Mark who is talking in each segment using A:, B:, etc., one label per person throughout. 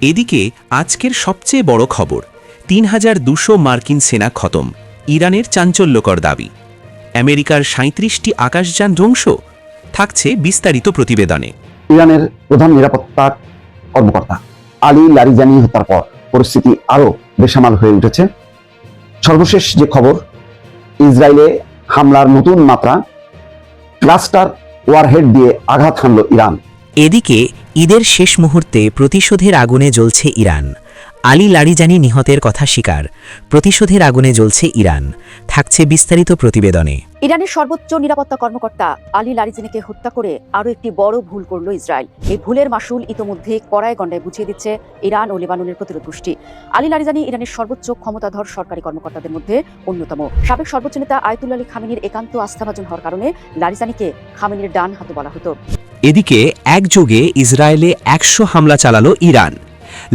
A: এদিকে আজকের সবচেয়ে বড় খবর, ৩,২০০ মার্কিন সেনা খতম, ইরানের চাঞ্চল্যকর দাবি। আমেরিকার ৩৭টি আকাশযান ধ্বংস, থাকছে বিস্তারিত প্রতিবেদনে।
B: ইরানের প্রধান নিরাপত্তা কর্মকর্তা আলী লারিজানি হত্যার পর পরিস্থিতি আরো বেসামাল হয়ে উঠেছে। সর্বশেষ যে খবর, ইসরায়েলে হামলার নতুন মাত্রা, ক্লাস্টার ওয়ারহেড দিয়ে আঘাত হানল ইরান।
C: এদিকে ঈদের শেষ মুহূর্তে প্রতিশোধের আগুনে জ্বলছে ইরান। আলী লারিজানি নিহতের কথা স্বীকার, প্রতিশোধের আগুনে জ্বলছে ইরান, থাকছে বিস্তারিত প্রতিবেদনে।
D: ইরানের সর্বোচ্চ নিরাপত্তা কর্মকর্তা আলী লারিজানিকে হত্যা করে আরও একটি বড় ভুল করল ইসরায়েল। এই ভুলের মাসুল ইতোমধ্যে কড়ায় গণ্ডায় বুঝিয়ে দিচ্ছে ইরান ও লেবাননের প্রতিরোধ গোষ্ঠী। আলী লারিজানি ইরানের সর্বোচ্চ ক্ষমতাধর সরকারি কর্মকর্তাদের মধ্যে অন্যতম। সাবেক সর্বোচ্চ নেতা আয়াতুল্লাহ আলী খামেনির একান্ত আস্থাভাজন হওয়ার কারণে লারিজানিকে খামেনির ডান হাত বলা হতো।
A: এদিকে একযোগে ইসরায়েলে ১০০ হামলা চালালো ইরান।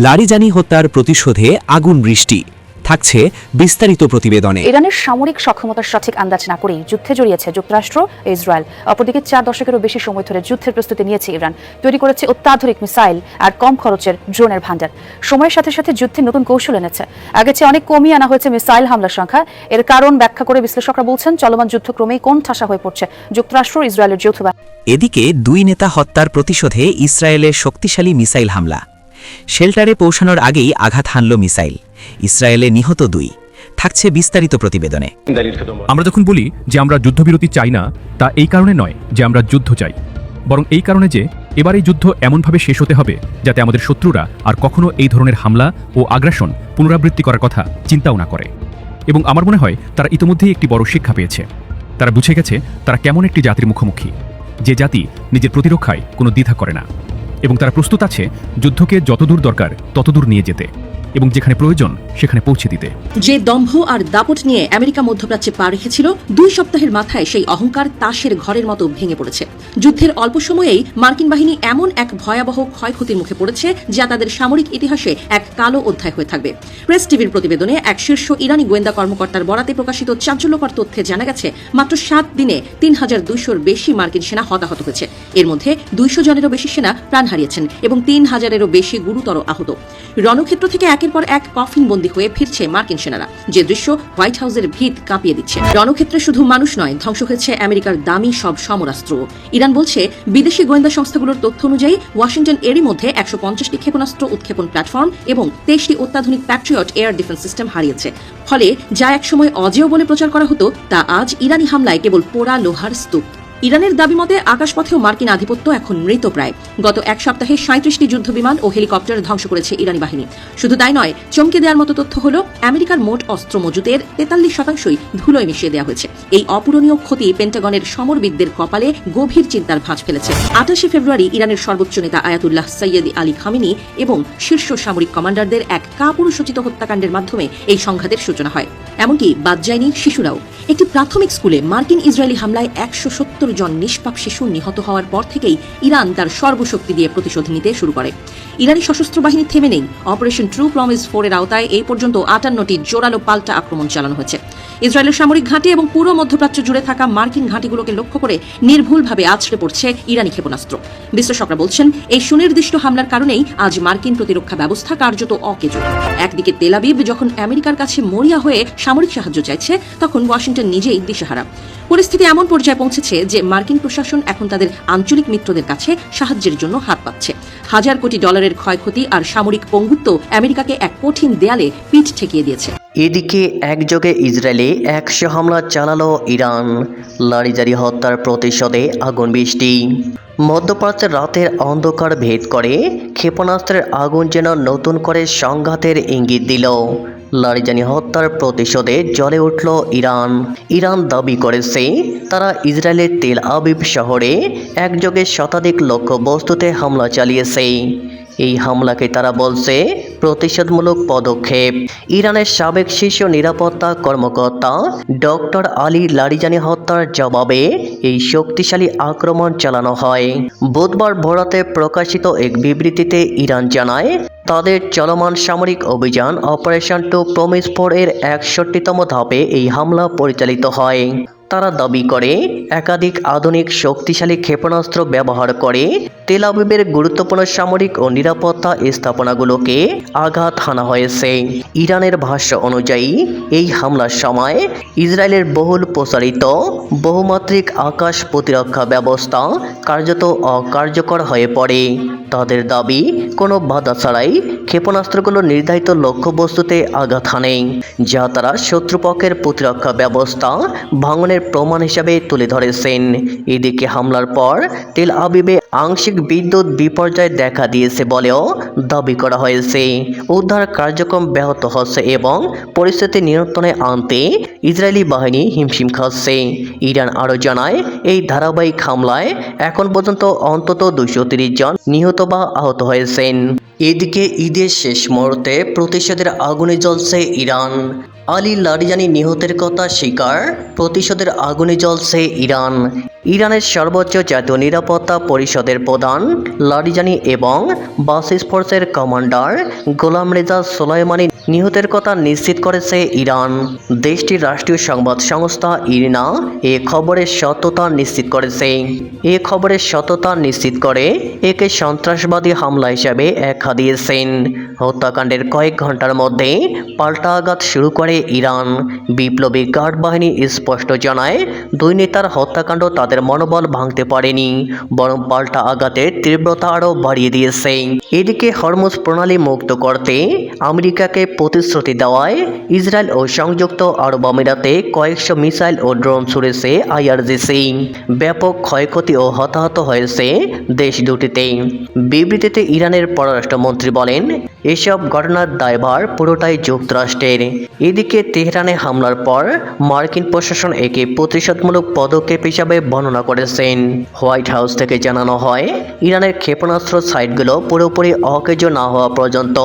A: লারিজানি হত্যার প্রতিশোধে আগুন বৃষ্টি, থাকছে বিস্তারিত প্রতিবেদনে।
E: ইরানের সামরিক সক্ষমতার সঠিক আন্দাজ না করেই যুদ্ধে জড়িয়েছে যুক্তরাষ্ট্র ও ইসরায়েল। অপরদিকে 4 দশকেরও বেশি সময় ধরে যুদ্ধের প্রস্তুতি নিয়েছে ইরান, তৈরি করেছে অত্যাধুনিক মিসাইল আর কম খরচের ড্রোনের ভান্ডার। সময়ের সাথে সাথে যুদ্ধে নতুন কৌশল এনেছে, আগে চেয়ে অনেক কমিয়ে আনা হয়েছে মিসাইল হামলার সংখ্যা। এর কারণ ব্যাখ্যা করে বিশ্লেষকরা বলছেন, চলমান যুদ্ধ ক্রমেই কোন ঠাসা হয়ে পড়ছে যুক্তরাষ্ট্র ও ইসরায়েলের যৌথ বাহিনী।
C: এদিকে 2 নেতা হত্যার প্রতিশোধে ইসরায়েলের শক্তিশালী মিসাইল হামলা, শেল্টারে পৌঁছানোর আগেই আঘাত হানল মিসাইল, ইসরায়েলে নিহত 2, থাকছে বিস্তারিত প্রতিবেদনে।
F: আমরা যখন বলি যে আমরা যুদ্ধবিরতি চাই না, তা এই কারণে নয় যে আমরা যুদ্ধ চাই, বরং এই কারণে যে এবার এই যুদ্ধ এমনভাবে শেষ হতে হবে যাতে আমাদের শত্রুরা আর কখনো এই ধরনের হামলা ও আগ্রাসন পুনরাবৃত্তি করার কথা চিন্তাও না করে। এবং আমার মনে হয় তারা ইতিমধ্যেই একটি বড় শিক্ষা পেয়েছে। তারা বুঝে গেছে তারা কেমন একটি জাতির মুখোমুখি, যে জাতি নিজের প্রতিরক্ষায় কোনো দ্বিধা করে না, এবং তারা প্রস্তুত আছে যুদ্ধকে যতদূর দরকার ততদূর নিয়ে যেতে এবং যেখানে প্রয়োজন সেখানে পৌঁছে দিতে।
G: যে দম্ভ আর দাপট নিয়ে আমেরিকা মধ্যপ্রাচ্যে পা রেখেছিল, 2 সপ্তাহের মাথায় সেই অহংকার তাসের ঘরের মতো ভেঙে পড়েছে। যুদ্ধের অল্প সময়েই মার্কিন বাহিনী এমন এক ভয়াবহ ক্ষয়ক্ষতির মুখে পড়েছে যা তাদের সামরিক ইতিহাসে এক কালো অধ্যায় হয়ে থাকবে। প্রেস টিভির প্রতিবেদনে এক শীর্ষ ইরানি গোয়েন্দা কর্মকর্তার বরাতে প্রকাশিত চাঞ্চল্যকর তথ্যে জানা গেছে, মাত্র 7 দিনে ৩,২০০-র বেশি মার্কিন সেনা হতাহত হয়েছে। এর মধ্যে 200 জনেরও বেশি সেনা প্রাণ হারিয়েছেন এবং 3,000-এরও বেশি গুরুতর আহত। রণক্ষেত্র থেকে একের পর এক কফিনবন্দি হয়ে ফিরছে মার্কিন সেনারা, যে দৃশ্য হোয়াইট হাউসের ভিত কাঁপিয়ে দিচ্ছে। রণক্ষেত্রে শুধু মানুষ নয়, ধ্বংস হয়েছে আমেরিকার দামি সব সমরাস্ত্র। ইরান বলছে, বিদেশি গোয়েন্দা সংস্থাগুলোর তথ্য অনুযায়ী ওয়াশিংটন এরই মধ্যে 150টি ক্ষেপণাস্ত্র উৎক্ষেপণ প্ল্যাটফর্ম এবং 23টি অত্যাধুনিক প্যাট্রিয়ট এয়ার ডিফেন্স সিস্টেম হারিয়েছে। ফলে যা একসময় অজেয় বলে প্রচার করা হতো, তা আজ ইরানি হামলায় কেবল পোড়া লোহার স্তূপ। ইরানের দাবি মতে আকাশপথেও মার্কিন আধিপত্য এখন মৃতপ্রায়। গত 1 সপ্তাহে 37টি যুদ্ধবিমান ও হেলিকপ্টার ধ্বংস করেছে ইরানি বাহিনী। শুধু তাই নয়, চমকে দেওয়ার মতো তথ্য হল, আমেরিকার মোট অস্ত্র মজুতের 43%ই ধুলোয় মিশিয়ে দেওয়া হয়েছে। এই অপূরণীয় ক্ষতি পেন্টাগনের সমরবিদদের কপালে গভীর চিন্তার ভাঁজ ফেলেছে। 28 ফেব্রুয়ারি ইরানের সর্বোচ্চ নেতা আয়াতুল্লাহ সৈয়দ আলী খামেনি এবং শীর্ষ সামরিক কমান্ডারদের এক কাপুরুষোচিত হত্যাকাণ্ডের মাধ্যমে এই সংঘাতের সূচনা হয়। এমনকি বাদ যায়নি শিশুরাও। একটি প্রাথমিক স্কুলে মার্কিন ইসরায়েলি হামলায় 170 জন নিষ্পাপ শিশু নিহত হওয়ার পর থেকেই ইরান তার সর্বশক্তি দিয়ে প্রতিশোধ নিতে শুরু করে। ইরানি সশস্ত্র বাহিনী থেমে নেই। অপারেশন ট্রু প্রমিস 4-এর আওতায় এই পর্যন্ত 58টি জোরালো পাল্টা আক্রমণ চালানো হয়েছে। ইসরায়েলের সামরিক ঘাঁটি এবং পুরো মধ্যপ্রাচ্য জুড়ে থাকা মার্কিন ঘাঁটিগুলোকে লক্ষ্য করে নির্ভুলভাবে আছড়ে পড়ছে ইরানি ক্ষেপণাস্ত্র। বিশ্লেষকরা বলছেন, এই সুনির্দিষ্ট হামলার কারণেই আজ মার্কিন প্রতিরক্ষা ব্যবস্থা কার্যত অকেজো। একদিকে তেল আবিব যখন আমেরিকার কাছে মরিয়া হয়ে সামরিক সাহায্য চাইছে, তখন ওয়াশিংটন নিজেই দিশেহারা। পরিস্থিতি এমন পর্যায়ে পৌঁছেছে যে মার্কিন প্রশাসন এখন তাদের আঞ্চলিক মিত্রদের কাছে সাহায্যের জন্য হাত পাচ্ছে। হাজার কোটি ডলারের ক্ষয়ক্ষতি আর সামরিক পঙ্গুত্ব আমেরিকাকে এক কঠিন দেয়ালে পিঠ ঠেকিয়ে দিয়েছে।
H: এদিকে একযোগে ইসরায়েলে 100 হামলা চালালো ইরান, লারিজানি হত্যার প্রতিশোধে আগুন বৃষ্টি। মধ্যপ্রাচ্যের রাতের অন্ধকার ভেদ করে ক্ষেপণাস্ত্রের আগুন যেন নতুন করে সংঘাতের ইঙ্গিত দিল। লারিজানি হত্যার প্রতিশোধে জ্বলে উঠল ইরান। ইরান দাবি করেছে তারা ইসরায়েলের তেল আবিব শহরে একযোগে শতাধিক লক্ষ্যবস্তুতে হামলা চালিয়েছে। এই হামলাকে তারা বলছে প্রতিশোধমূলক পদক্ষেপ। ইরানের সাবেক শীর্ষ নিরাপত্তা কর্মকর্তা ডক্টর আলী লারিজানি হত্যার জবাবে এই শক্তিশালী আক্রমণ চালানো হয়। বুধবার ভোরাতে প্রকাশিত এক বিবৃতিতে ইরান জানায়, তাদের চলমান সামরিক অভিযান অপারেশন টু প্রমিস 4-এর 61তম ধাপে এই হামলা পরিচালিত হয়। তারা দাবি করে একাধিক আধুনিক শক্তিশালী ক্ষেপণাস্ত্র ব্যবহার করে তেল আবিবের গুরুত্বপূর্ণ সামরিক ও নিরাপত্তা স্থাপনাগুলোকে আঘাত হানা হয়েছে। ইরানের ভাষ্য অনুযায়ী এই হামলার সময় ইসরায়েলের বহুল প্রচারিত বহুমাত্রিক আকাশ প্রতিরক্ষা ব্যবস্থা কার্যত অকার্যকর হয়ে পড়ে। তাদের দাবি কোনো বাধা ছাড়াই ক্ষেপণাস্ত্রগুলো নির্ধারিত লক্ষ্যবস্তুতে আঘাত হানে, যা তারা শত্রুপক্ষের প্রতিরক্ষা ব্যবস্থা ভাঙনের প্রমাণ হিসাবে তুলে ধরেছেন। এদিকে হামলার পর তেল আবিবে আংশিক বিদ্যুৎ বিপর্যয় দেখা দিয়েছে বলেও দাবি করা হয়েছে। উদ্ধার কার্যক্রম ব্যাহত হচ্ছে এবং পরিস্থিতি নিয়ন্ত্রণে আনতে ইসরায়েলি বাহিনী হিমশিম খাচ্ছে। ইরান আরও জানায়, এই ধারাবাহিক হামলায় এখন পর্যন্ত অন্তত 230 জন নিহত বা আহত হয়েছেন। এদিকে ঈদের শেষ মুহূর্তে প্রতিশোধের আগুনে জ্বলছে ইরান। আলী লারিজানি নিহতের কথা স্বীকার, প্রতিশোধের আগুনে জ্বলছে ইরান। ইরানের সর্বোচ্চ জাতীয় নিরাপত্তা পরিষদের প্রধান লারিজানি এবং বাসিস ফোর্সের কমান্ডার গোলাম রেজা সোলাইমানি নিহতের কথা নিশ্চিত করেছে ইরান। দেশটির রাষ্ট্রীয় সংবাদ সংস্থা ইরনা এ খবরের সত্যতা নিশ্চিত করে একে সন্ত্রাসবাদী হামলা হিসাবে ব্যাখ্যা দিয়েছেন। হত্যাকাণ্ডের কয়েক ঘন্টার মধ্যে পাল্টা আঘাত শুরু করে ইরান। বিপ্লবী গার্ড বাহিনী স্পষ্ট জানায়, দুই নেতার হত্যাকাণ্ড তাদের মনোবল ভাঙতে পারেনি, বরং পাল্টা আঘাতের তীব্রতা আরও বাড়িয়ে দিয়েছে। এদিকে হরমুজ প্রণালী মুক্ত করতে আমেরিকাকে প্রতিশ্রুতি দেওয়ায় ইসরায়েল ও সংযুক্ত আরব আমিরাতে কয়েকশো মিসাইল ও ড্রোন ছুড়েছে আইআরজিসি। ব্যাপক ক্ষয়ক্ষতি ও হতাহত হয়েছে দেশ দুটিতে। বিবৃতিতে ইরানের পররাষ্ট্রমন্ত্রী বলেন, এসব ঘটনার দায়ভার পুরোটাই যুক্তরাষ্ট্রের। এদিকে তেহরানে হামলার পর মার্কিন প্রশাসন একে প্রতিশোধমূলক পদক্ষেপ হিসাবে বর্ণনা করেছেন। হোয়াইট হাউস থেকে জানানো হয়, ইরানের ক্ষেপণাস্ত্র সাইটগুলো পুরোপুরি অকেজ না হওয়া পর্যন্ত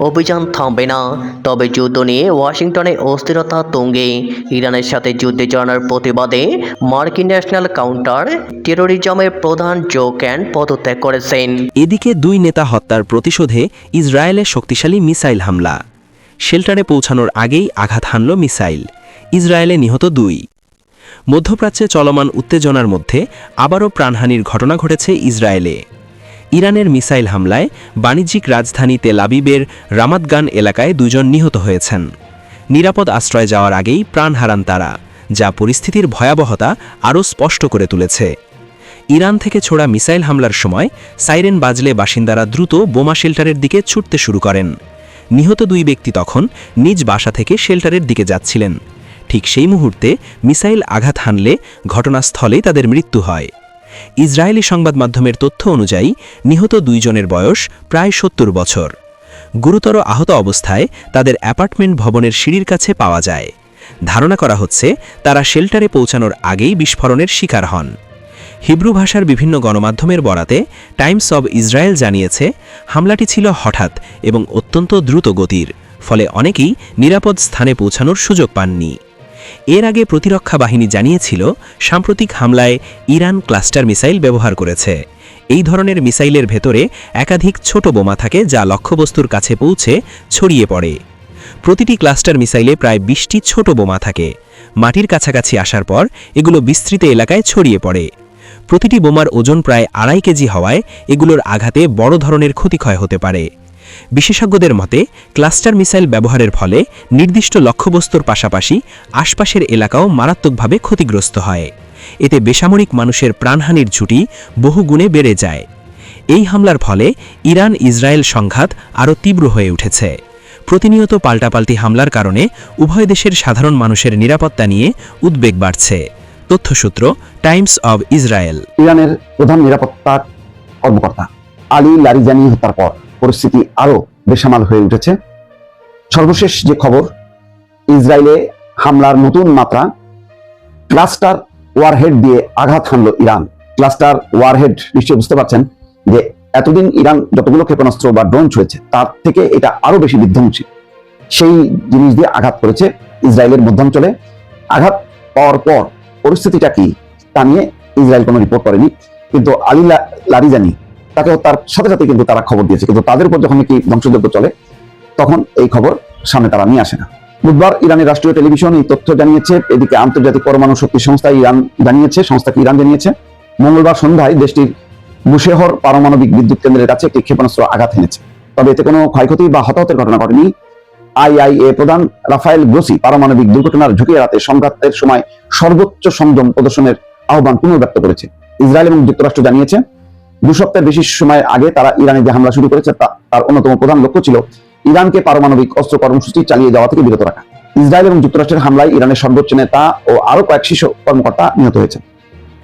H: অভিযান থামবে না। তবে যুদ্ধ নিয়ে ওয়াশিংটনে অস্থিরতা তুঙ্গে। ইরানের সাথে যুদ্ধে জড়ানোর প্রতিবাদে মার্কিন ন্যাশনাল কাউন্টার টেরোরিজমের প্রধান জো ক্যান পদত্যাগ করেছেন।
A: এদিকে দুই নেতা হত্যার প্রতিশোধে ইসরায়েলের শক্তিশালী মিসাইল হামলা। শেল্টারে পৌঁছানোর আগেই আঘাত হানল মিসাইল, ইসরায়েলে নিহত 2। মধ্যপ্রাচ্যে চলমান উত্তেজনার মধ্যে আবারও প্রাণহানির ঘটনা ঘটেছে ইসরায়েলে। ইরানের মিসাইল হামলায় বাণিজ্যিক রাজধানী তেল আবিবের রামাতগান এলাকায় 2 জন নিহত হয়েছেন। নিরাপদ আশ্রয়ে যাওয়ার আগেই প্রাণ হারান তারা, যা পরিস্থিতির ভয়াবহতা আরও স্পষ্ট করে তুলেছে। ইরান থেকে ছোড়া মিসাইল হামলার সময় সাইরেন বাজলে বাসিন্দারা দ্রুত বোমা শেল্টারের দিকে ছুটতে শুরু করেন। নিহত 2 ব্যক্তি তখন নিজ বাসা থেকে শেল্টারের দিকে যাচ্ছিলেন। ঠিক সেই মুহূর্তে মিসাইল আঘাত হানলে ঘটনাস্থলেই তাদের মৃত্যু হয়। ইসরায়েলি সংবাদ মাধ্যমের তথ্য অনুযায়ী নিহত 2 জনের বয়স প্রায় 70 বছর। গুরুতর আহত অবস্থায় তাদের অ্যাপার্টমেন্ট ভবনের সিঁড়ির কাছে পাওয়া যায়। ধারণা করা হচ্ছে তারা শেল্টারে পৌঁছানোর আগেই বিস্ফোরণের শিকার হন। হিব্রু ভাষার বিভিন্ন গণমাধ্যমের বরাতে টাইমস অব ইসরায়েল জানিয়েছে, হামলাটি ছিল হঠাৎ এবং অত্যন্ত দ্রুত গতির, ফলে অনেকেই নিরাপদ স্থানে পৌঁছানোর সুযোগ পাননি। এর আগে প্রতিরক্ষা বাহিনী জানিয়েছিল, সাম্প্রতিক হামলায় ইরান ক্লাস্টার মিসাইল ব্যবহার করেছে। এই ধরনের মিসাইলের ভেতরে একাধিক ছোট বোমা থাকে, যা লক্ষ্যবস্তুর কাছে পৌঁছে ছড়িয়ে পড়ে। প্রতিটি ক্লাস্টার মিসাইলে প্রায় 20টি ছোট বোমা থাকে। মাটির কাছাকাছি আসার পর এগুলো বিস্তৃত এলাকায় ছড়িয়ে পড়ে। প্রতিটি বোমার ওজন প্রায় 2.5 কেজি হওয়ায় এগুলোর আঘাতে বড় ধরনের ক্ষতিক্ষয় হতে পারে। বিশেষজ্ঞদের মতে, ক্লাস্টার মিসাইল ব্যবহারের ফলে নির্দিষ্ট লক্ষ্যবস্তুর পাশাপাশি আশপাশের এলাকাও মারাত্মকভাবে ক্ষতিগ্রস্ত হয়। এতে বেসামরিক মানুষের প্রাণহানির ঝুঁকি বহুগুণে বেড়ে যায়। এই হামলার ফলে ইরান ইসরায়েল সংঘাত আরও তীব্র হয়ে উঠেছে। প্রতিনিয়ত পাল্টাপাল্টি হামলার কারণে উভয় দেশের সাধারণ মানুষের নিরাপত্তা নিয়ে উদ্বেগ বাড়ছে। তথ্যসূত্র টাইমস অব ইসরায়েল।
B: ইরানের প্রধান নিরাপত্তা কর্মকর্তা আলী লারিজানি হত্যার পর পরিস্থিতি আরো বেসামাল হয়ে উঠেছে। সর্বশেষ যে খবর, ইসরায়েলে হামলার নতুন মাত্রা। ক্লাস্টার ওয়ারহেড দিয়ে আঘাত হানল ইরান। ক্লাস্টার ওয়ারহেড নিশ্চয়ই বুঝতে পারছেন যে এতদিন ইরান যতগুলো ক্ষেপণাস্ত্র বা ড্রোন ছুঁয়েছে তার থেকে এটা আরো বেশি বিধ্বংসী। সেই জিনিস দিয়ে আঘাত করেছে ইসরায়েলের মধ্যাঞ্চলে। আঘাত পাওয়ার পর পরিস্থিতিটা কি তা নিয়ে ইসরায়েল কোনো রিপোর্ট করেনি, কিন্তু আলী লারিজানি তাকে তার সাথে সাথে কিন্তু তারা খবর দিয়েছে, কিন্তু তাদের উপর যখন কি ধ্বংসযজ্ঞ চলে তখন এই খবর সামনে তারা নিয়ে আসে না। বুধবার ইরানের রাষ্ট্রীয় টেলিভিশন এই তথ্য জানিয়েছে। এদিকে আন্তর্জাতিক পরমাণু শক্তি সংস্থা ইরান জানিয়েছে মঙ্গলবার সন্ধ্যায় দেশটির বুশেহর পারমাণবিক বিদ্যুৎ কেন্দ্রের কাছে একটি ক্ষেপণাস্ত্র আঘাত হেনেছে। তবে এতে কোনো ক্ষয়ক্ষতি বা হতাহতের ঘটনা ঘটেনি। আইআইএ প্রধান রাফায়েল গ্রোসি পারমাণবিক দুর্ঘটনার ঝুঁকি এড়াতে সংঘাতের সময় সর্বোচ্চ সংযম প্রদর্শনের আহ্বান পুনর্ব্যক্ত করেছে। ইসরায়েল এবং যুক্তরাষ্ট্র জানিয়েছে 2 সপ্তাহের বেশি সময় আগে তারা ইরানে যে হামলা শুরু করেছে তার অন্যতম প্রধান লক্ষ্য ছিল ইরানকে পারমাণবিক অস্ত্র কর্মসূচি চালিয়ে যাওয়া থেকে বিরত রাখা। ইসরায়েল এবং যুক্তরাষ্ট্রের হামলায় ইরানের সর্বোচ্চ নেতা ও আরো কয়েক শীর্ষ কর্মকর্তা নিহত হয়েছে।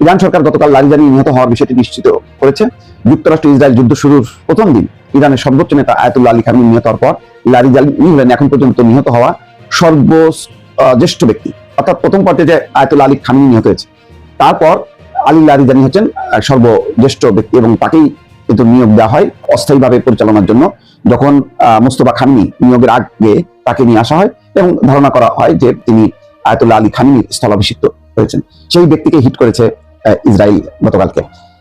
B: ইরান সরকার গতকাল লারিজানি নিহত হওয়ার বিষয়টি নিশ্চিত করেছে। যুক্তরাষ্ট্র ইসরায়েল যুদ্ধ শুরুর প্রথম দিন ইরানের সর্বোচ্চ নেতা আয়াতুল্লাহ আলী খামেনি নিহত হওয়ার পর লারিজানি হলেন এখন পর্যন্ত নিহত হওয়া সর্বজ্যেষ্ঠ ব্যক্তি। অর্থাৎ প্রথম পর্যায়ে যে আয়াতুল্লাহ আলী খামেনি নিহত হয়েছে, তারপর আলী লারিজানি হচ্ছেন সর্বজ্যেষ্ঠ ব্যক্তি এবং তাকেই কিন্তু নিয়োগ দেওয়া হয় অস্থায়ীভাবে পরিচালনার জন্য। যখন মুস্তফা খামেনি নিয়োগের আগে তাকে নিয়ে আসা হয় এবং ধারণা করা হয় যে তিনি আয়াতুল্লাহ আলী খামেনির স্থলাভিষিক্ত হয়েছেন, সেই ব্যক্তিকে হিট করেছে ইসরায়েল গতকালকে।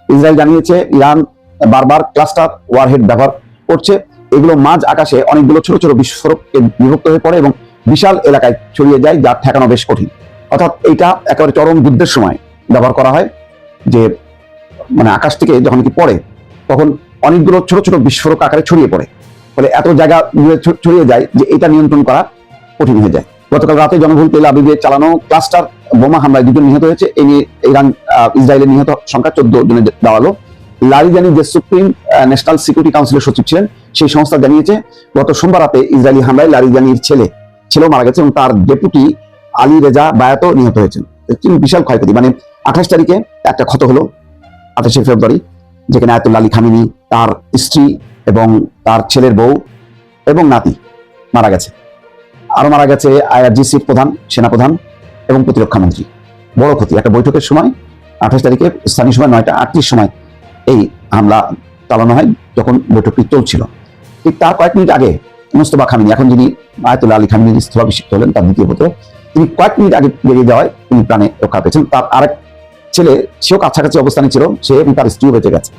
B: ইসরায়েল জানিয়েছে ইরান বারবার ক্লাস্টার ওয়ারহেড ব্যবহার করছে। এগুলো মাঝ আকাশে অনেকগুলো ছোট ছোট বিস্ফোরককে বিভক্ত হয়ে পড়ে এবং বিশাল এলাকায় ছড়িয়ে যায়, যা ঠেকানো বেশ কঠিন। অর্থাৎ এইটা একেবারে চরম যুদ্ধের সময় ব্যবহার করা হয়, যে মানে আকাশ থেকে যখন কি পড়ে তখন অনেকগুলো ছোট ছোট বিস্ফোরক আকারে ছড়িয়ে পড়ে, ফলে এত জায়গা ছড়িয়ে যায় যে এটা নিয়ন্ত্রণ করা কঠিন হয়ে যায়। গতকাল রাতে জনবহুল তেল আবিবে চালানো ক্লাস্টার বোমা হামলায় 2 জন নিহত হয়েছে। এই নিয়ে ইসরায়েলের নিহত সংখ্যা 14 জনে দাঁড়ালো। লারিজানি যে সুপ্রিম ন্যাশনাল সিকিউরিটি কাউন্সিলের সচিব ছিলেন, সেই সংস্থা জানিয়েছে গত সোমবার রাতে ইসরায়েলি হামলায় লারিজানির ছেলেও মারা গেছে এবং তার ডেপুটি আলী রেজা বায়াতও নিহত হয়েছেন। বিশাল ক্ষয়ক্ষতি। মানে 28 তারিখে একটা ক্ষত হলো, 28শে ফেব্রুয়ারি, যেখানে আয়াতুল্লাহ আলী খামেনি, তার স্ত্রী এবং তার ছেলের বউ এবং নাতি মারা গেছে। আরো মারা গেছে আইআরজিসির প্রধান, সেনাপ্রধান এবং প্রতিরক্ষা মন্ত্রী। বড় ক্ষতি। একটা বৈঠকের সময় 28 তারিখে স্থানীয় সময় 9টা 38 সময় এই হামলা চালানো হয়, যখন বৈঠকটি চলছিল। ঠিক তার কয়েক মিনিট আগে মুস্তফা খামেনি, এখন যিনি আয়াতুল্লাহ আলী খামেনির স্থলাভিষিক্ত হলেন, তার দ্বিতীয় পুত্র, তিনি কয়েক মিনিট আগে বেরিয়ে যাওয়ায় তিনি প্রাণে রক্ষা পেয়েছেন। তার আরেক ছেলে, সেও কাছাকাছি অবস্থানে ছিল, সে এবং তার স্ত্রীও বেঁচে গেছে।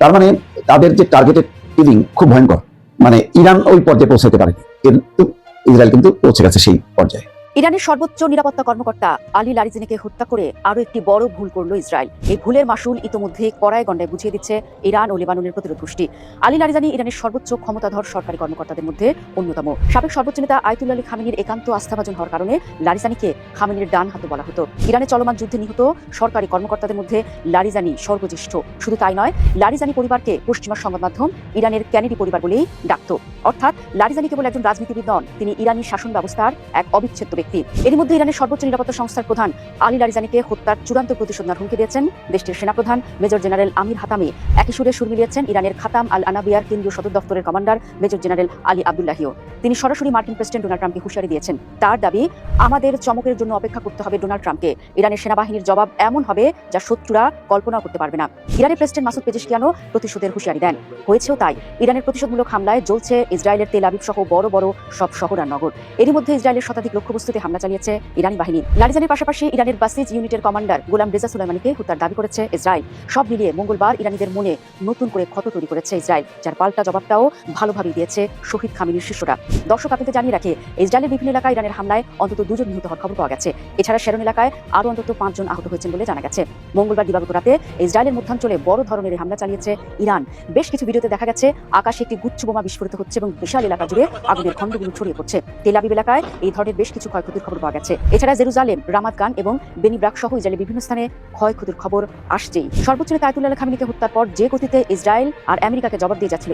B: তার মানে তাদের যে টার্গেটেড কিলিং খুব ভয়ঙ্কর। মানে ইরান ওই পর্যায়ে পৌঁছাতে পারে, কিন্তু ইসরায়েল কিন্তু পৌঁছে গেছে সেই পর্যায়ে।
D: ইরানের সর্বোচ্চ নিরাপত্তা কর্মকর্তা আলী লারিজানিকে হত্যা করে আরও একটি বড় ভুল করল ইসরায়েল। এই ভুলের মাসুল ইতোমধ্যে কড়ায় গণ্ডায় বুঝিয়ে দিচ্ছে ইরান ও লেবাননের প্রতিরোধ গোষ্ঠী। আলী লারিজানি ইরানের সর্বোচ্চ ক্ষমতাধর সরকারি কর্মকর্তাদের মধ্যে অন্যতম। সাবেক সর্বোচ্চ নেতা আয়াতুল্লাহ আলী খামেনির একান্ত আস্থাভাজন হওয়ার কারণে লারিজানিকে খামেনির ডান হাত বলা হতো। ইরানের চলমান যুদ্ধে নিহত সরকারি কর্মকর্তাদের মধ্যে লারিজানি সর্বজ্যেষ্ঠ। শুধু তাই নয়, লারিজানি পরিবারকে পশ্চিমা সংবাদ মাধ্যম ইরানের ক্যানেডি পরিবার বলেই ডাকত। অর্থাৎ লারিজানি কেবল একজন রাজনীতিবিদ নন, তিনি ইরানি শাসন ব্যবস্থার এক অবিচ্ছেদ্য ব্যক্তি। এর মধ্যে ইরানের সর্বোচ্চ নিরাপত্তা সংস্থার প্রধান আলী লারিজানিকে হত্যার চূড়ান্ত প্রতিশোধ নেওয়ার হুমকি দিয়েছেন দেশটির সেনাপ্রধান মেজর জেনারেল আমির হাতামি। একই সুরে সুর মিলিয়েছেন ইরানের খাতাম আল আনাবিয়ার কেন্দ্রীয় সদর দপ্তরের কমান্ডার মেজর জেনারেল আলী আবদুল্লাহিও। তিনি সরাসরি মার্কিন প্রেসিডেন্ট ডোনাল্ড ট্রাম্পকে হুঁশিয়ারি দিয়েছেন। তার দাবি, আমাদের চমকের জন্য অপেক্ষা করতে হবে ডোনাল্ড ট্রাম্পকে। ইরানের সেনাবাহিনীর জবাব এমন হবে যা শত্রুরা কল্পনাও করতে পারবে না। ইরানের প্রেসিডেন্ট মাসুদ পেজেশকিয়ানও প্রতিশোধের হুঁশিয়ারি দেন। হয়েছেও তাই। ইরানের প্রতিশোধমূলক হামলায় জ্বলছে ইসরায়েলের তেল আবিব সহ বড় বড় সব শহর আর নগর। এরই মধ্যে ইসরায়েলের শতাধিক লক্ষ্যবস্তুতে হামলা চালিয়েছে ইরানি বাহিনী। লারিজানির পাশাপাশি ইরানের বাসিজ ইউনিটের কমান্ডার গোলাম রেজা সুলাইমানিকে হত্যার দাবি করেছে ইসরায়েল। সব মিলিয়ে মঙ্গলবার ইরানিদের মনে নতুন করে ক্ষত তৈরি করেছে ইসরায়েল, যার পাল্টা জবাবটাও ভালোভাবেই দিয়েছে শহীদ খামেনির শিষ্যরা। দর্শক, আপনাদের জানিয়ে রাখে, ইসরায়েলের বিভিন্ন এলাকায় ইরানের হামলায় অন্তত 2 জন নিহত হওয়ার খবর পাওয়া গেছে। এছাড়া শেরন এলাকায় আরও অন্তত 5 জন আহত হয়েছেন বলে জানা গেছে। মঙ্গলবার দিবাগত রাতে ইসরায়েলের মধ্যাঞ্চলে বড় ধরনের হামলা চালিয়েছে ইরান। বেশ কিছু ভিডিওতে দেখা গেছে আকাশে একটি গুচ্ছ বোমা বিস্ফোরিত হচ্ছে এবং বিশাল এলাকা জুড়ে আগুনের খণ্ডগুলো ছড়িয়ে পড়ছে। তেল আবিব এলাকায় এই ধরনের বেশ কিছু ক্ষয়ক্ষতির খবর পাওয়া গেছে। এছাড়া জেরুজালেম, রামাত গান এবং বেনি ব্রাক সহ ইসরায়েলের বিভিন্ন স্থানে ক্ষয়ক্ষতির খবর আসছেই। সর্বোচ্চ নেতা আয়াতুল্লাহ আলী খামেনিকে হত্যার পর যে গতিতে ইসরায়েল আর আমেরিকাকে জবাব দিয়ে যাচ্ছিল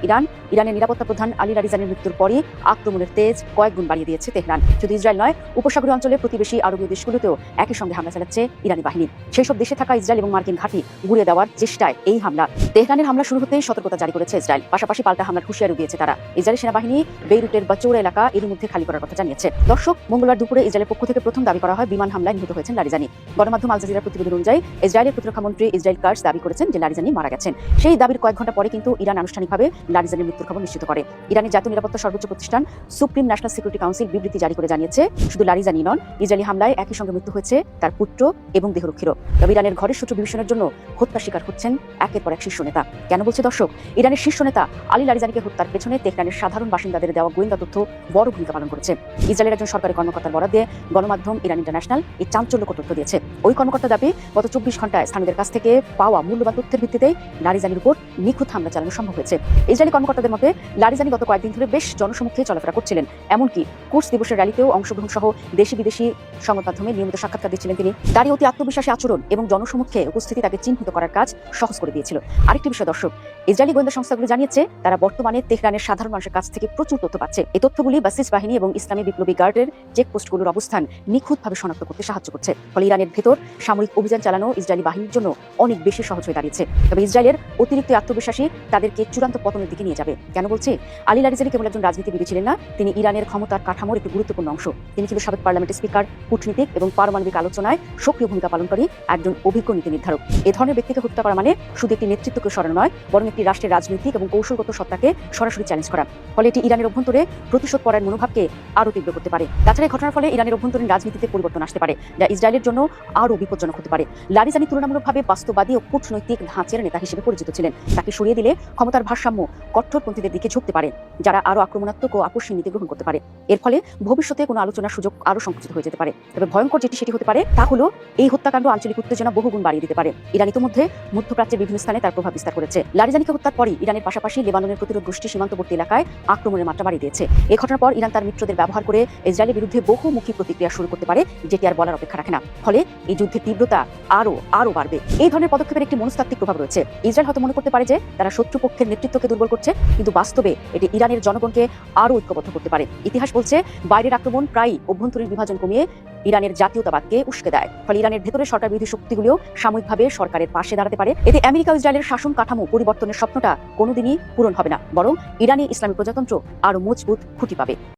D: ইরানের নিরাপত্তা প্রধান আলী লারিজানির মৃত্যুর পরই আক্রমণের তেজ কয়েক গুণ বাড়িয়ে দিয়েছে তেহরান। শুধু ইসরায়েল নয়, উপসাগরীয় অঞ্চলে প্রতিবেশী আরবীয় দেশগুলোতেও একই সঙ্গে হামলা চালাচ্ছে ইরানি বাহিনী। সেই সব দেশে থাকা ইসরায়েল এবং মার্কিন ঘাঁটি গুঁড়িয়ে দেওয়ার চেষ্টায় এই হামলা। তেহরানের হামলা শুরু হতেই সতর্কতা জারি করেছে ইসরায়েল। পাশাপাশি পাল্টা হামলার হুঁশিয়ারি দিয়েছে তারা। ইসরায়েলি সেনাবাহিনী বেইরুটের বাচৌরা এলাকা এর মধ্যে খালি করার কথা জানিয়েছে। দর্শক, মঙ্গলবার দুপুরে দুপুরে ইসরায়েলের পক্ষ থেকে প্রথম দাবি করা হয় বিমান হামলায় নিহত হয়েছেন লারিজানি। গণমাধ্যম আল জাজিরার প্রতিবেদন অনুযায়ী ইসরায়েলের প্রতিরক্ষা মন্ত্রী ইসরায়েল কার্স দাবি করেছেন যে লারিজানি মারা গেছেন। সেই দাবির কয়েক ঘন্টা পরে কিন্তু ইরান আনুষ্ঠানিকভাবে লারিজানির মৃত্যুর খবর নিশ্চিত করে। ইরানের জাতীয় নিরাপত্তা সর্বোচ্চ প্রতিষ্ঠান সুপ্রিম ন্যাশনাল সিকিউরিটি কাউন্সিল বিবৃতি জারি করে জানিয়েছে, শুধু লারিজানি নন, ইসরায়েলি হামলায় একই সঙ্গে মৃত্যু হয়েছে তার পুত্র এবং দেহরক্ষীরও। তবে ইরানের ঘরের সূত্র বিবেচনার জন্য হত্যার শিকার হচ্ছেন একের পর এক শীর্ষ নেতা। কেন বলছে দর্শক? ইরানের শীর্ষ নেতা আলী লারিজানিকে হত্যার পেছনে তেহরানের সাধারণ বাসিন্দাদের দেওয়া গোয়েন্দা তথ্য বড় ভূমিকা পালন করেছে। ইসরায়েলের একজন সরকারি কর্মকর্তার বরাদ দিয়ে গণমাধ্যম ইরান ইন্টারন্যাশনাল এই চাঞ্চল্যকর তথ্য দিয়েছে। ওই কর্মকর্তা দাবি, গত 24 ঘন্টায় স্থানীয়দের কাছ থেকে পাওয়া মূল্যবান তথ্যের ভিত্তিতেই লারিজানির উপর নিখুঁত হামলা চালানো সম্ভব হয়েছে। ইসরায়েলি কর্মকর্তাদের মতে লারিজানি গত কয়েকদিন ধরে বেশ জনসমক্ষে চলাফেরা করছিলেন। এমনকি কুর্স দিবসের র্যালিতেও অংশগ্রহণ সহ দেশি বিদেশি সংবাদ মাধ্যমে নিয়মিত সাক্ষাৎকার দিচ্ছিলেন তিনি। তারই অতি আত্মবিশ্বাসী আচরণ এবং জনসমক্ষে উপস্থিতি তাকে চিহ্নিত করার কাজ সহজ করে দিয়েছিল। আরেকটি বিষয় দর্শক, ইসরায়েলি গোয়েন্দা সংস্থাগুলো জানিয়েছে তারা বর্তমানে তেহরানের সাধারণ মানুষের কাছ থেকে প্রচুর তথ্য পাচ্ছে। এই তথ্যগুলি বাসিস বাহিনী এবং ইসলামী বিপ্লবী গার্ডের চেকপোস্টগুলোর অবস্থান নিখুঁতভাবে শনাক্ত করতে সাহায্য করছে। ফলে ইরানের ভেতর সামরিক অভিযান চালানো ইসরায়েলি বাহিনীর জন্য অনেক বেশি সহজ হয়ে দাঁড়িয়েছে। তবে ইসরায়েলের অতিরিক্ত আত্মবিশ্বাসী তাদেরকে চূড়ান্ত পতনের দিকে নিয়ে যাবে। কেন বলছে? আলী লারিজানি কেবল একজন রাজনীতিবিদ ছিলেন না, তিনি ইরানের ক্ষমতার কাঠামোর একটি গুরুত্বপূর্ণ অংশ। তিনি ছিল সাবেক পার্লামেন্টের স্পিকার, কূটনীতিক এবং পারমাণবিক আলোচনায় সক্রিয় ভূমিকা পালনকারী একজন অভিজ্ঞ নীতি নির্ধারক। এ ধরনের ব্যক্তিকে হত্যা করা মানে শুধু একটি নেতৃত্বকে সরানো নয়, বরং একটি রাষ্ট্রের রাজনৈতিক এবং কৌশলগত সত্তাকে সরাসরি চ্যালেঞ্জ করা। ফলে এটি ইরানের অভ্যন্তরে প্রতিশোধ পরায়ণ মনোভাবকে আরও তীব্র করতে পারে। তাছাড়া এই ঘটনার ফলে ইরানের অভ্যন্তরীণ রাজনীতিতে পরিবর্তন আসতে পারে, যা ইসরায়েলের জন্য আরও বিপজ্জনক হতে পারে। লারিজানি তুলনামূলকভাবে বাস্তববাদী ও কূটনৈতিক ধাঁচের নেতা হিসেবে পরিচিত ছিলেন। তাকে সরিয়ে দিলে ক্ষমতার ভারসাম্য কঠোরপন্থীদের দিকে ঝুঁকতে পারে, যারা আরও আক্রমণাত্মক ও আকস্মিক নীতি গ্রহণ করতে পারে। এর ফলে ভবিষ্যতে কোনো আলোচনার সুযোগ আরও সংকুচিত হয়ে যেতে পারে। তবে ভয়ঙ্কর যেটি সেটি হতে পারে তা হলো এই হত্যাকাণ্ড আঞ্চলিক উত্তেজনা বহুগুণ বাড়িয়ে দিতে পারে। ইরান ইতিমধ্যে মধ্যপ্রাচ্যের বিভিন্ন স্থানে তার প্রভাব বিস্তার করেছে। লারিজানিকে হত্যার পরই ইরানের পাশাপাশি লেবাননের প্রতিরোধ গোষ্ঠী সীমান্তবর্তী এলাকায় আক্রমণের মাত্রা বাড়িয়ে দিয়েছে। এই ঘটনার পর ইরান তার মিত্রদের ব্যবহার করে ইসরায়েলের বিরুদ্ধে বহুমুখী প্রতিক্রিয়া শুরু করতে পারে, যেটি আর বলার অপেক্ষা রাখে না। ফলে এই যুদ্ধের তীব্রতা আরও বাড়বে। এই ধরনের পদক্ষেপের একটি মনস্তাত্ত্বিক প্রভাব রয়েছে। ইসরায়েল হয়তো মনে করতে পারে যে তারা শত্রুপক্ষের নেতৃত্বকে দুর্বল করছে, কিন্তু বাস্তবে এটি ইরানের জনগণকে আরও ঐক্যবদ্ধ করতে পারে। ইতিহাস বলছে বাইরের আক্রমণ প্রায়ই অভ্যন্তরীণ বিভাজন কমিয়ে ইরানের জাতীয়তাবাদকে উস্কে দেয়। ফলে ইরানের ভেতরে সরকার বিরোধী শক্তিগুলিও সাময়িকভাবে সরকারের পাশে দাঁড়াতে পারে। এতে আমেরিকা ও ইসরায়েলের শাসন কাঠামো পরিবর্তনের স্বপ্নটা কোনোদিনই পূরণ হবে না, বরং ইরানি ইসলামী প্রজাতন্ত্র আরও মজবুত খুঁটি পাবে।